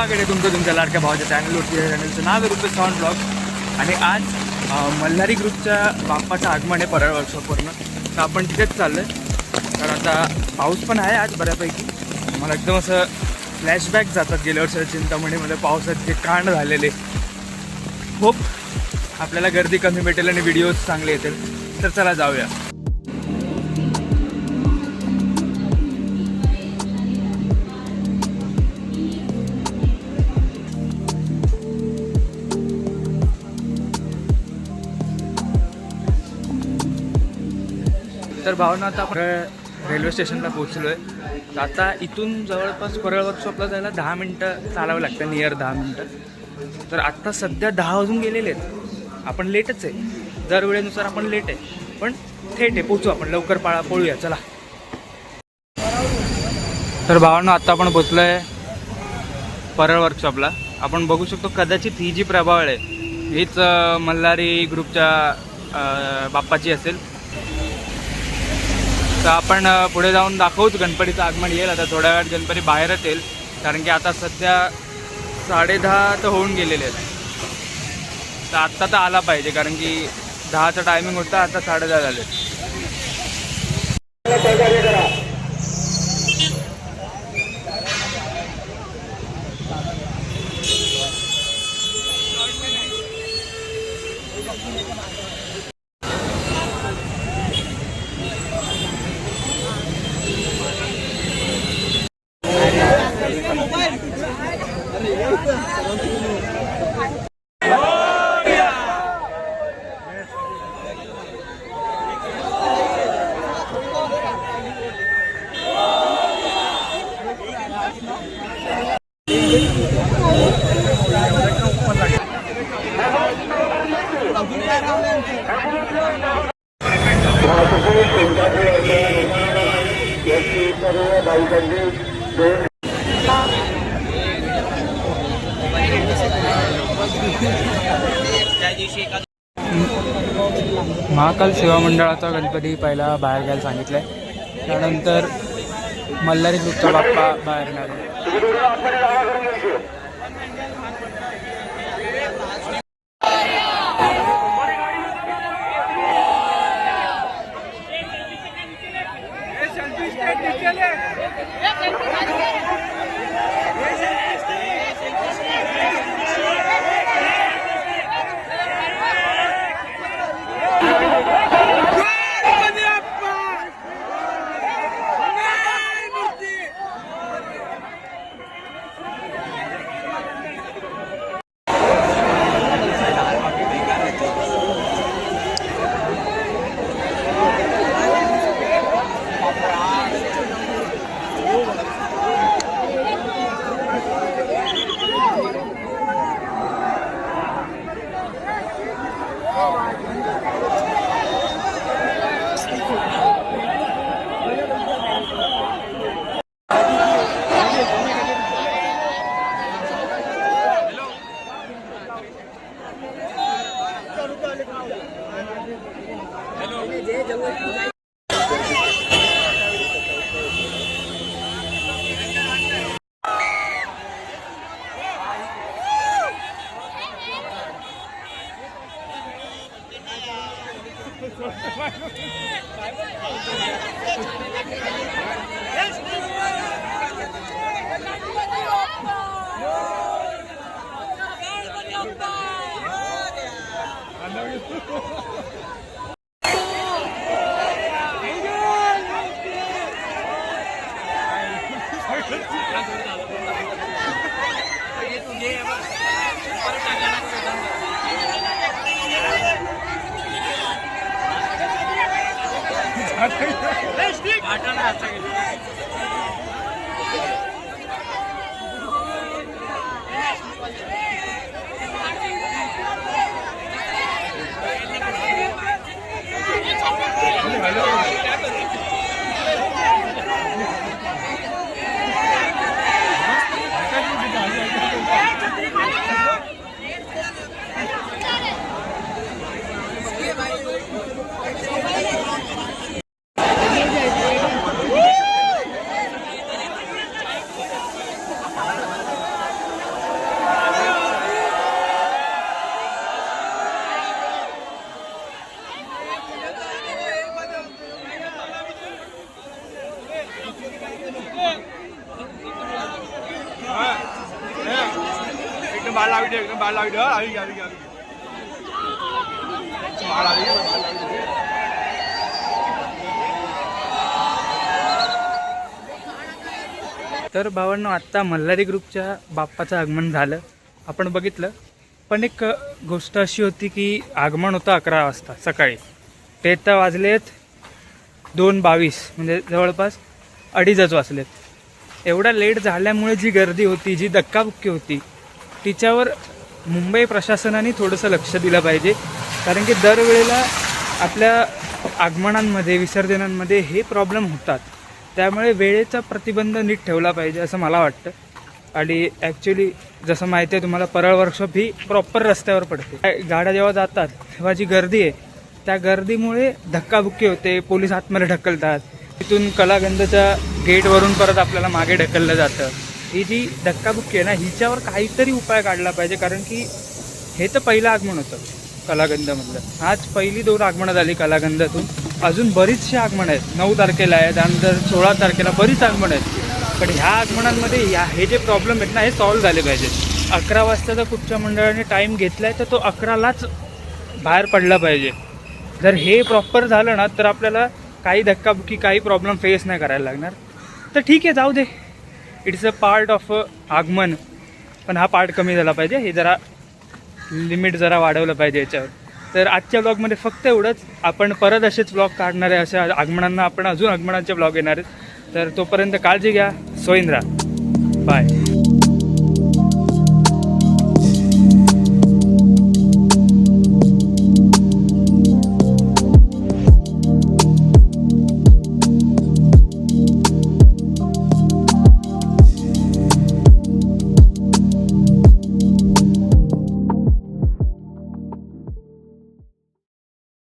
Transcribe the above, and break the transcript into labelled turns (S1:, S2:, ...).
S1: स्वागत आहे तुमच्या लाडक्या भावाच्या चॅनलवरती. चॅनलचं नाव आहे रुपेश सावंत ब्लॉग आणि आज मल्हारी ग्रुपच्या बाप्पाचं आगमन आहे परळ वर्कशॉपवरनं. तर आपण तिथेच चाललो आहे कारण आता पाऊस पण आहे आज बऱ्यापैकी. मला एकदम असं फ्लॅशबॅक जातात गेल्या वर्षाच्या चिंतामणीमध्ये पावसात जे कांड झालेले. होप आपल्याला गर्दी कमी भेटेल आणि व्हिडिओज चांगले येतील. तर चला जाऊया. तर भावना आता आपण रेल्वे स्टेशनला पोहोचलो आहे. तर आता इथून जवळपास परळ वर्कशॉपला जायला 10 मिनटं चालावं लागतं, नियर 10 मिनटं. तर आत्ता सध्या 10 वाजून गेलेले आहेत. आपण लेटच आहे, दरवेळेनुसार आपण लेट आहे, पण थेट आहे, पोचू आपण लवकर. पळूया चला. तर भावना आत्ता आपण पोचलो आहे परळ वर्कशॉपला. आपण बघू शकतो कदाचित ही जी प्रभावळ आहे हीच मल्हारी ग्रुपच्या बाप्पाची असेल. तर आपण पुढे जाऊन दाखवूच. गणपतीचं आगमन येईल आता थोड्या वेळात. गणपती बाहेरच येईल कारण की आता सध्या 10:30 तर होऊन गेलेले आहेत. तर आत्ता तर आला पाहिजे कारण की 10चा टायमिंग होता, आता 10:30 झाले. महाकाल सेवा मंडळाचा गणपती पहिला बाहेर घ्यायला सांगितलं आहे. त्यानंतर मल्हारी ग्रुपचा बाप्पा बाहेर येणार आहे. बाल लावी दे एकदम बाल लावी दे આવી बाल આવી तर भावांनो आत्ता मल्हारी ग्रुपच्या बाप्पाचं आगमन झालं आपण बघितलं. पण एक गोष्ट अशी होती की आगमन होतं 11 वाजता सकाळी, ते तर वाजलेत 2:22 म्हणजे जवळपास 2:30 वाजलेत. एवढा लेट झाल्यामुळे जी गर्दी होती, जी धक्काबुक्की होती, तिच्यावर मुंबई प्रशासनाने थोडंसं लक्ष दिलं पाहिजे. कारण की दरवेळेला आपल्या आगमनांमध्ये विसर्जनांमध्ये हे प्रॉब्लेम होतात. त्यामुळे वेळेचा प्रतिबंध नीट ठेवला पाहिजे असं मला वाटतं. आणि ॲक्च्युली जसं माहिती आहे तुम्हाला, परळ वर्कशॉप ही प्रॉपर रस्त्यावर पडते. गाड्या जेव्हा जातात तेव्हा जी गर्दी आहे त्या गर्दीमुळे धक्काबुक्की होते, पोलीस आतमध्ये ढकलतात, तिथून कलागंधच्या गेटवरून परत आपल्याला मागे ढकललं जातं. ही जी धक्काबुक्की आहे ना, हिच्यावर काहीतरी उपाय काढला पाहिजे. कारण की हे तर पहिलं आगमन होतं कलागंधमधलं. आज पहिली 2 आगमनं झाली कलागंधातून. अजून बरीचशी आगमन आहेत. 9 तारखेला आहे, त्यानंतर 16 तारखेला बरीच आगमन आहेत. पण ह्या आगमनांमध्ये हे जे प्रॉब्लेम आहेत ना, हे सॉल्व्ह झाले पाहिजेत. 11 वाजता जर कुठच्या मंडळाने टाईम घेतला आहे तर तो 11लाच बाहेर पडला पाहिजे. जर हे प्रॉपर झालं ना तर आपल्याला काही धक्काबुक्की, काही प्रॉब्लेम फेस नाही करायला लागणार. तर ठीक आहे, जाऊ दे, इट्स अ पार्ट ऑफ आगमन. पण हा पार्ट कमी झाला पाहिजे, हे जरा लिमिट जरा वाढवलं पाहिजे याच्यावर. तर आजच्या ब्लॉगमध्ये फक्त एवढंच. आपण परत असेच ब्लॉग काढणार आहे, अशा आगमनांना आपण अजून आगमनाचे ब्लॉग येणार आहेत. तर तोपर्यंत काळजी घ्या. सोईंद्रा, बाय.